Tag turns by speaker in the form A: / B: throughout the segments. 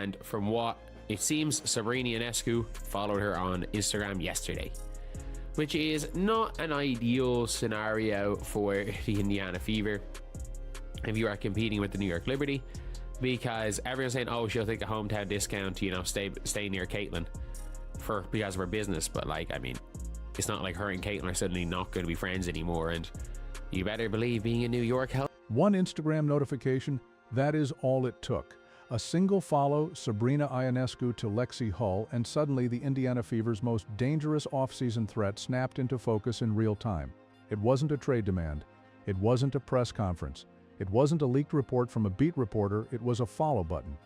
A: and from what it seems, Sabrina Ionescu followed her on Instagram yesterday, which is not an ideal scenario for the Indiana Fever if you are competing with the New York Liberty, because everyone's saying, oh, she'll take a hometown discount to, stay near Caitlin because of her business. But like, I mean, it's not like her and Caitlin are suddenly not going to be friends anymore, and you better believe being in New York helps.
B: One Instagram notification, that is all it took. A single follow, Sabrina Ionescu to Lexie Hull, and suddenly the Indiana Fever's most dangerous off-season threat snapped into focus in real time. It wasn't a trade demand. It wasn't a press conference. It wasn't a leaked report from a beat reporter. It was a follow button.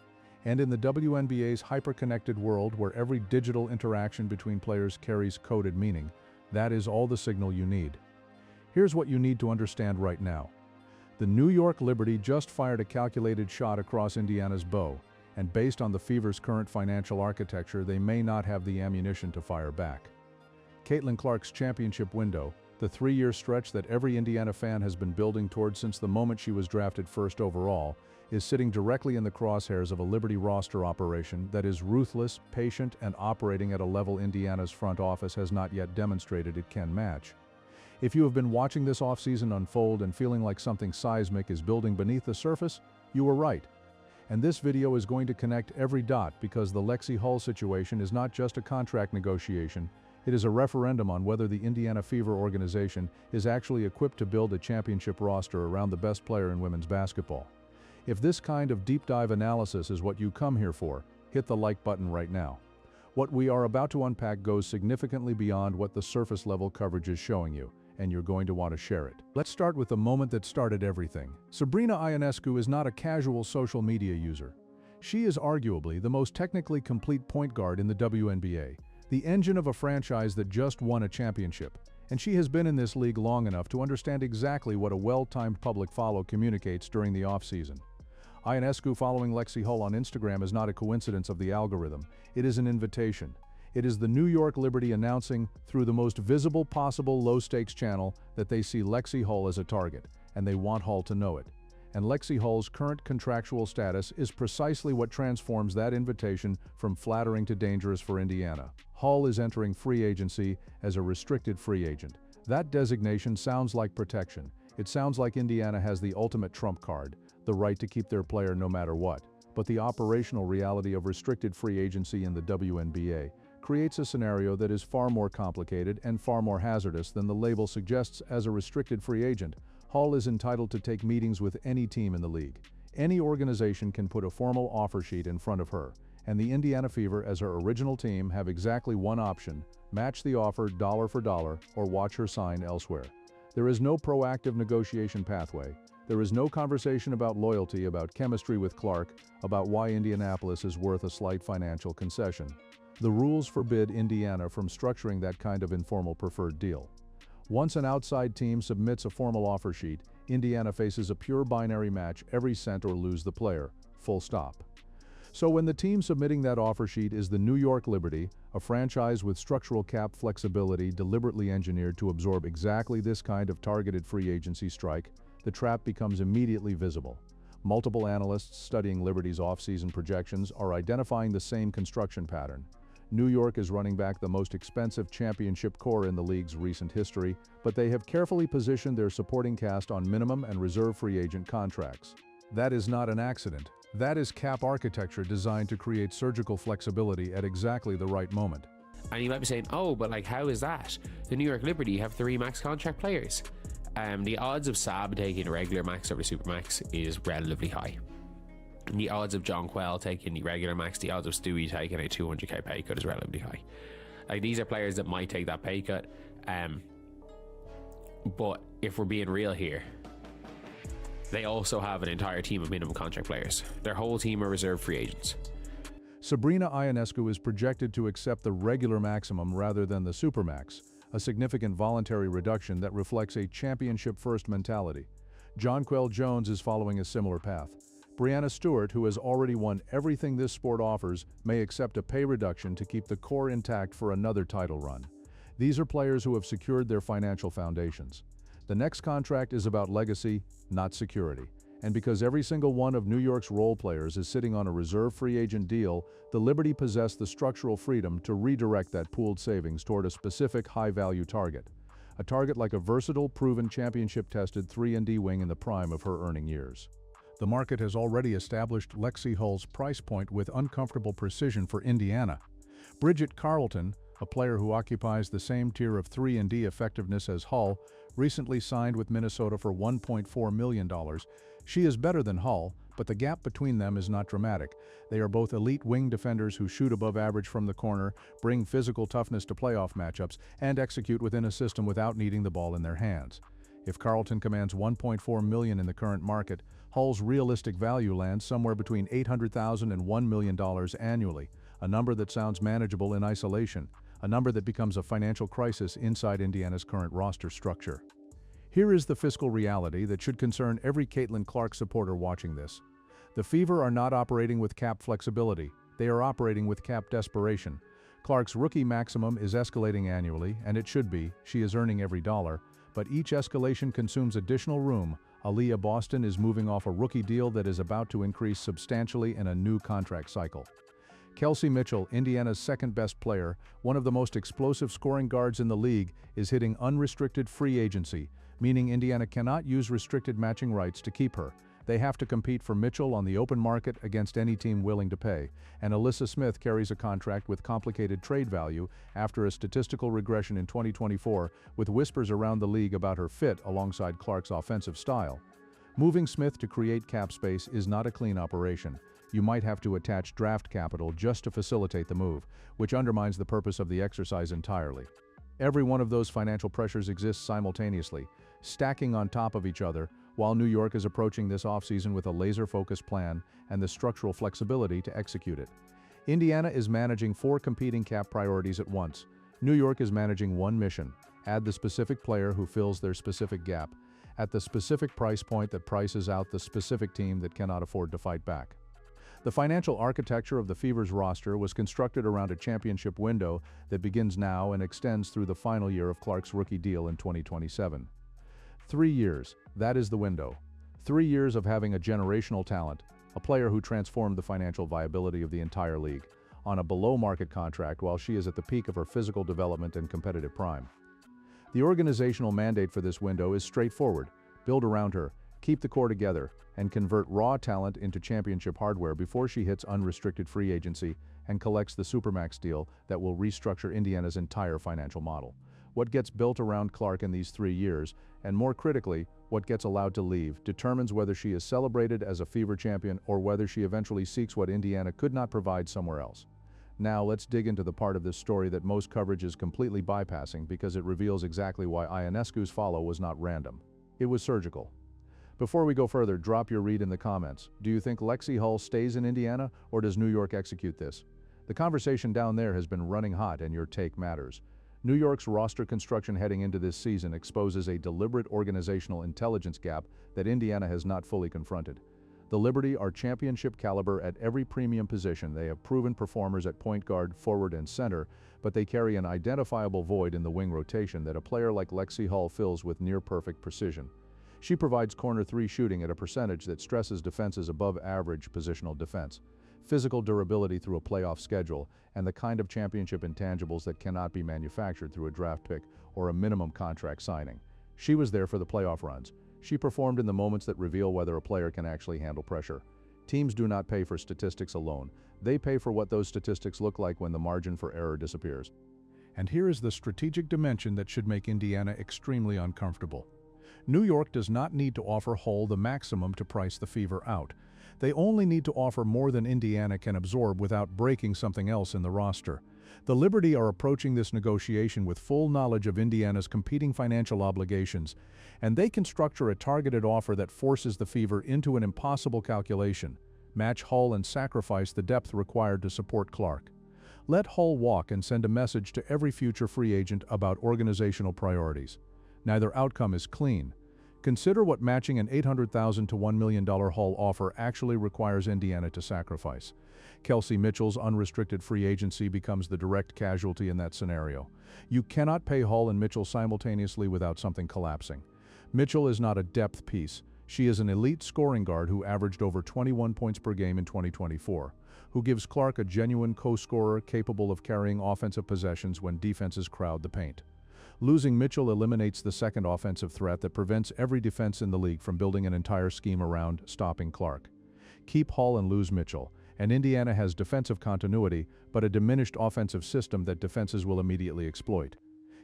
B: And in the WNBA's hyper-connected world where every digital interaction between players carries coded meaning, that is all the signal you need. Here's what you need to understand right now. The New York Liberty just fired a calculated shot across Indiana's bow, and based on the Fever's current financial architecture, they may not have the ammunition to fire back. Caitlin Clark's championship window, the 3-year stretch that every Indiana fan has been building towards since the moment she was drafted first overall, is sitting directly in the crosshairs of a Liberty roster operation that is ruthless, patient, and operating at a level Indiana's front office has not yet demonstrated it can match. If you have been watching this offseason unfold and feeling like something seismic is building beneath the surface, you were right. And this video is going to connect every dot, because the Lexie Hull situation is not just a contract negotiation, it is a referendum on whether the Indiana Fever organization is actually equipped to build a championship roster around the best player in women's basketball. If this kind of deep dive analysis is what you come here for, hit the like button right now. What we are about to unpack goes significantly beyond what the surface level coverage is showing you, and you're going to want to share it. Let's start with the moment that started everything. Sabrina Ionescu is not a casual social media user. She is arguably the most technically complete point guard in the WNBA, the engine of a franchise that just won a championship, and she has been in this league long enough to understand exactly what a well-timed public follow communicates during the offseason. Ionescu following Lexie Hull on Instagram is not a coincidence of the algorithm, it is an invitation. It is the New York Liberty announcing, through the most visible possible low-stakes channel, that they see Lexie Hull as a target, and they want Hull to know it. And Lexie Hull's current contractual status is precisely what transforms that invitation from flattering to dangerous for Indiana. Hull is entering free agency as a restricted free agent. That designation sounds like protection. It sounds like Indiana has the ultimate trump card, the right to keep their player no matter what. But the operational reality of restricted free agency in the WNBA creates a scenario that is far more complicated and far more hazardous than the label suggests. As a restricted free agent, Hull is entitled to take meetings with any team in the league. Any organization can put a formal offer sheet in front of her, and the Indiana Fever, as her original team, have exactly one option: match the offer dollar for dollar or watch her sign elsewhere. There is no proactive negotiation pathway. There is no conversation about loyalty, about chemistry with Clark, about why Indianapolis is worth a slight financial concession. The rules forbid Indiana from structuring that kind of informal preferred deal. Once an outside team submits a formal offer sheet, Indiana faces a pure binary match: every cent or lose the player, full stop. So when the team submitting that offer sheet is the New York Liberty, a franchise with structural cap flexibility deliberately engineered to absorb exactly this kind of targeted free agency strike, the trap becomes immediately visible. Multiple analysts studying Liberty's off-season projections are identifying the same construction pattern. New York is running back the most expensive championship core in the league's recent history, but they have carefully positioned their supporting cast on minimum and reserve free agent contracts. That is not an accident. That is cap architecture designed to create surgical flexibility at exactly the right moment.
A: And you might be saying, oh, but like, how is that? The New York Liberty have 3 max contract players. The odds of Saab taking a regular max over supermax is relatively high. And the odds of John Quell taking the regular max, the odds of Stewie taking a 200k pay cut is relatively high. Like, these are players that might take that pay cut. But if we're being real here, they also have an entire team of minimum contract players. Their whole team are reserved free agents.
B: Sabrina Ionescu is projected to accept the regular maximum rather than the supermax, a significant voluntary reduction that reflects a championship-first mentality. Jonquel Jones is following a similar path. Breanna Stewart, who has already won everything this sport offers, may accept a pay reduction to keep the core intact for another title run. These are players who have secured their financial foundations. The next contract is about legacy, not security. And because every single one of New York's role players is sitting on a reserve free agent deal, the Liberty possess the structural freedom to redirect that pooled savings toward a specific high-value target. A target like a versatile, proven, championship-tested 3-and-D wing in the prime of her earning years. The market has already established Lexie Hull's price point with uncomfortable precision for Indiana. Bridget Carleton, a player who occupies the same tier of 3-and-D effectiveness as Hull, recently signed with Minnesota for $1.4 million. She is better than Hull, but the gap between them is not dramatic. They are both elite wing defenders who shoot above average from the corner, bring physical toughness to playoff matchups, and execute within a system without needing the ball in their hands. If Carleton commands $1.4 million in the current market, Hull's realistic value lands somewhere between $800,000 and $1 million annually, a number that sounds manageable in isolation, a number that becomes a financial crisis inside Indiana's current roster structure. Here is the fiscal reality that should concern every Caitlin Clark supporter watching this. The Fever are not operating with cap flexibility, they are operating with cap desperation. Clark's rookie maximum is escalating annually, and it should be, she is earning every dollar, but each escalation consumes additional room. Aaliyah Boston is moving off a rookie deal that is about to increase substantially in a new contract cycle. Kelsey Mitchell, Indiana's second-best player, one of the most explosive scoring guards in the league, is hitting unrestricted free agency, meaning Indiana cannot use restricted matching rights to keep her. They have to compete for Mitchell on the open market against any team willing to pay, and Alyssa Smith carries a contract with complicated trade value after a statistical regression in 2024, with whispers around the league about her fit alongside Clark's offensive style. Moving Smith to create cap space is not a clean operation. You might have to attach draft capital just to facilitate the move, which undermines the purpose of the exercise entirely. Every one of those financial pressures exists simultaneously, stacking on top of each other, while New York is approaching this offseason with a laser-focused plan and the structural flexibility to execute it. Indiana is managing 4 competing cap priorities at once. New York is managing one mission: add the specific player who fills their specific gap, at the specific price point that prices out the specific team that cannot afford to fight back. The financial architecture of the Fever's roster was constructed around a championship window that begins now and extends through the final year of Clark's rookie deal in 2027. 3 years, that is the window. 3 years of having a generational talent, a player who transformed the financial viability of the entire league, on a below-market contract while she is at the peak of her physical development and competitive prime. The organizational mandate for this window is straightforward: build around her, keep the core together, and convert raw talent into championship hardware before she hits unrestricted free agency and collects the Supermax deal that will restructure Indiana's entire financial model. What gets built around Clark in these 3 years, and more critically, what gets allowed to leave, determines whether she is celebrated as a Fever champion or whether she eventually seeks what Indiana could not provide somewhere else. Now let's dig into the part of this story that most coverage is completely bypassing because it reveals exactly why Ionescu's follow was not random. It was surgical. Before we go further, drop your read in the comments. Do you think Lexie Hull stays in Indiana, or does New York execute this? The conversation down there has been running hot, and your take matters. New York's roster construction heading into this season exposes a deliberate organizational intelligence gap that Indiana has not fully confronted. The Liberty are championship caliber at every premium position. They have proven performers at point guard, forward, and center, but they carry an identifiable void in the wing rotation that a player like Lexie Hull fills with near-perfect precision. She provides corner 3 shooting at a percentage that stresses defenses above average positional defense, physical durability through a playoff schedule, and the kind of championship intangibles that cannot be manufactured through a draft pick or a minimum contract signing. She was there for the playoff runs. She performed in the moments that reveal whether a player can actually handle pressure. Teams do not pay for statistics alone. They pay for what those statistics look like when the margin for error disappears. And here is the strategic dimension that should make Indiana extremely uncomfortable. New York does not need to offer Hull the maximum to price the Fever out. They only need to offer more than Indiana can absorb without breaking something else in the roster. The Liberty are approaching this negotiation with full knowledge of Indiana's competing financial obligations, and they can structure a targeted offer that forces the Fever into an impossible calculation: match Hull and sacrifice the depth required to support Clark. Let Hull walk and send a message to every future free agent about organizational priorities. Neither outcome is clean. Consider what matching an $800,000 to $1 million Hull offer actually requires Indiana to sacrifice. Kelsey Mitchell's unrestricted free agency becomes the direct casualty in that scenario. You cannot pay Hull and Mitchell simultaneously without something collapsing. Mitchell is not a depth piece. She is an elite scoring guard who averaged over 21 points per game in 2024, who gives Clark a genuine co-scorer capable of carrying offensive possessions when defenses crowd the paint. Losing Mitchell eliminates the second offensive threat that prevents every defense in the league from building an entire scheme around stopping Clark. Keep Hull and lose Mitchell, and Indiana has defensive continuity, but a diminished offensive system that defenses will immediately exploit.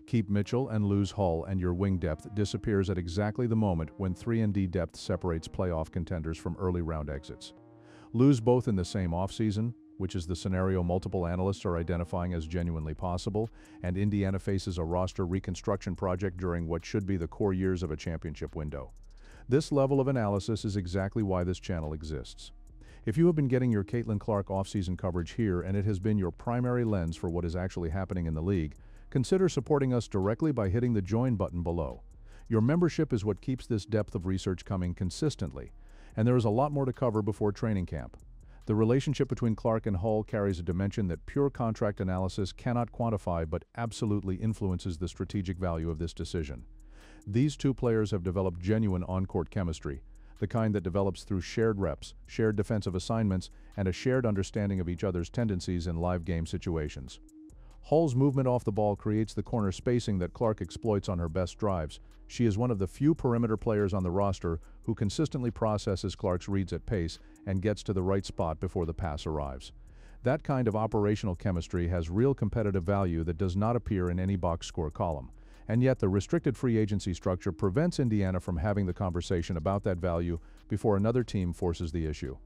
B: Keep Mitchell and lose Hull, and your wing depth disappears at exactly the moment when 3-and-D depth separates playoff contenders from early round exits. Lose both in the same offseason, which is the scenario multiple analysts are identifying as genuinely possible, and Indiana faces a roster reconstruction project during what should be the core years of a championship window. This level of analysis is exactly why this channel exists. If you have been getting your Caitlin Clark offseason coverage here and it has been your primary lens for what is actually happening in the league, consider supporting us directly by hitting the join button below. Your membership is what keeps this depth of research coming consistently, and there is a lot more to cover before training camp. The relationship between Clark and Hull carries a dimension that pure contract analysis cannot quantify but absolutely influences the strategic value of this decision. These two players have developed genuine on-court chemistry, the kind that develops through shared reps, shared defensive assignments, and a shared understanding of each other's tendencies in live game situations. Hull's movement off the ball creates the corner spacing that Clark exploits on her best drives. She is one of the few perimeter players on the roster who consistently processes Clark's reads at pace and gets to the right spot before the pass arrives. That kind of operational chemistry has real competitive value that does not appear in any box score column. And yet the restricted free agency structure prevents Indiana from having the conversation about that value before another team forces the issue.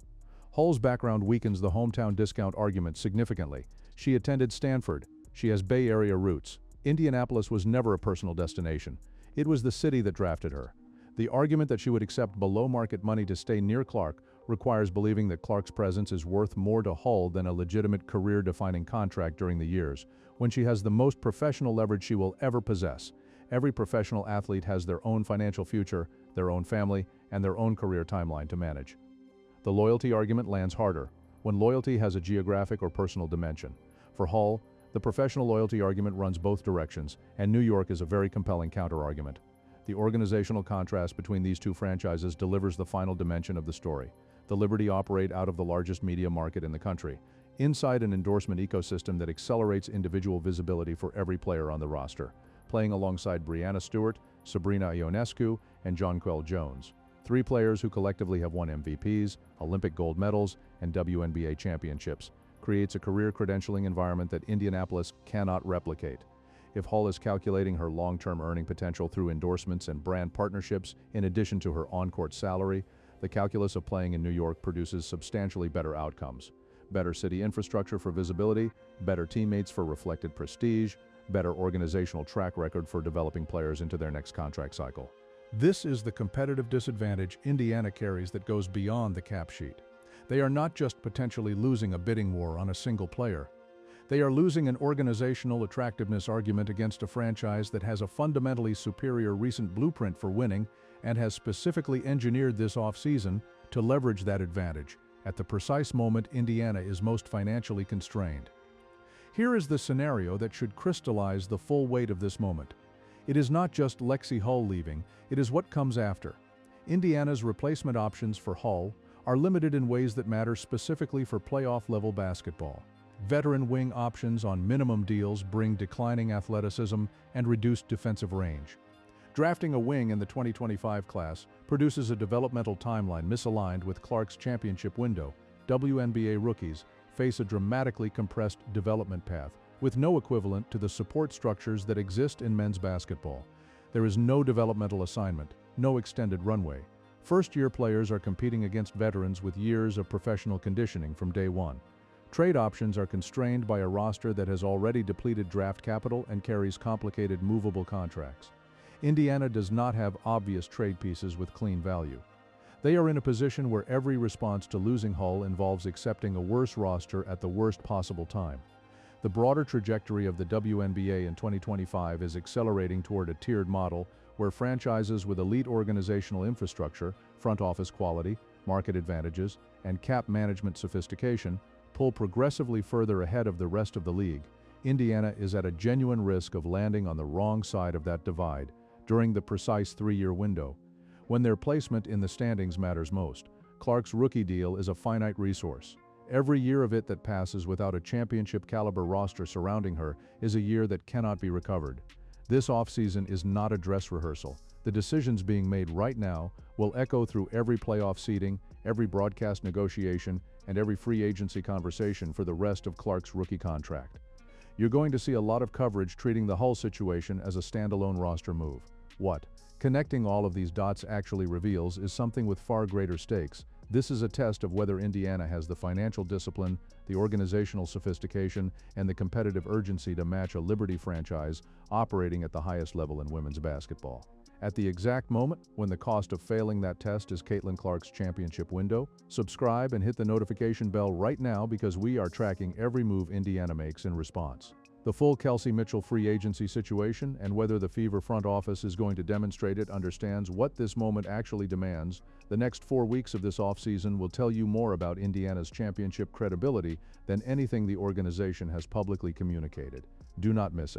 B: Hull's background weakens the hometown discount argument significantly. She attended Stanford. She has Bay Area roots. Indianapolis was never a personal destination. It was the city that drafted her. The argument that she would accept below-market money to stay near Clark requires believing that Clark's presence is worth more to Hull than a legitimate career-defining contract during the years, when she has the most professional leverage she will ever possess. Every professional athlete has their own financial future, their own family, and their own career timeline to manage. The loyalty argument lands harder, when loyalty has a geographic or personal dimension. For Hull, the professional loyalty argument runs both directions, and New York is a very compelling counter-argument. The organizational contrast between these two franchises delivers the final dimension of the story. The Liberty operate out of the largest media market in the country, inside an endorsement ecosystem that accelerates individual visibility for every player on the roster, playing alongside Breanna Stewart, Sabrina Ionescu, and Jonquel Jones. Three players who collectively have won MVPs, Olympic gold medals, and WNBA championships, creates a career credentialing environment that Indianapolis cannot replicate. If Hull is calculating her long-term earning potential through endorsements and brand partnerships, in addition to her on-court salary, the calculus of playing in New York produces substantially better outcomes. Better city infrastructure for visibility, better teammates for reflected prestige, better organizational track record for developing players into their next contract cycle. This is the competitive disadvantage Indiana carries that goes beyond the cap sheet. They are not just potentially losing a bidding war on a single player. They are losing an organizational attractiveness argument against a franchise that has a fundamentally superior recent blueprint for winning and has specifically engineered this offseason to leverage that advantage at the precise moment Indiana is most financially constrained. Here is the scenario that should crystallize the full weight of this moment. It is not just Lexie Hull leaving, it is what comes after. Indiana's replacement options for Hull are limited in ways that matter specifically for playoff-level basketball. Veteran wing options on minimum deals bring declining athleticism and reduced defensive range. Drafting a wing in the 2025 class produces a developmental timeline misaligned with Clark's championship window. WNBA rookies face a dramatically compressed development path, with no equivalent to the support structures that exist in men's basketball. There is no developmental assignment, no extended runway. First-year players are competing against veterans with years of professional conditioning from day one. Trade options are constrained by a roster that has already depleted draft capital and carries complicated movable contracts. Indiana does not have obvious trade pieces with clean value. They are in a position where every response to losing Hull involves accepting a worse roster at the worst possible time. The broader trajectory of the WNBA in 2025 is accelerating toward a tiered model where franchises with elite organizational infrastructure, front office quality, market advantages, and cap management sophistication pull progressively further ahead of the rest of the league. Indiana is at a genuine risk of landing on the wrong side of that divide during the precise 3-year window. when their placement in the standings matters most. Clark's rookie deal is a finite resource. Every year of it that passes without a championship-caliber roster surrounding her is a year that cannot be recovered. This offseason is not a dress rehearsal. The decisions being made right now will echo through every playoff seeding, every broadcast negotiation, and every free agency conversation for the rest of Clark's rookie contract. You're going to see a lot of coverage treating the Hull situation as a standalone roster move. What connecting all of these dots actually reveals is something with far greater stakes. This is a test of whether Indiana has the financial discipline, the organizational sophistication, and the competitive urgency to match a Liberty franchise operating at the highest level in women's basketball. At the exact moment when the cost of failing that test is Caitlin Clark's championship window, subscribe and hit the notification bell right now because we are tracking every move Indiana makes in response. The full Kelsey Mitchell free agency situation and whether the Fever front office is going to demonstrate it understands what this moment actually demands. The next 4 weeks of this offseason will tell you more about Indiana's championship credibility than anything the organization has publicly communicated. Do not miss it.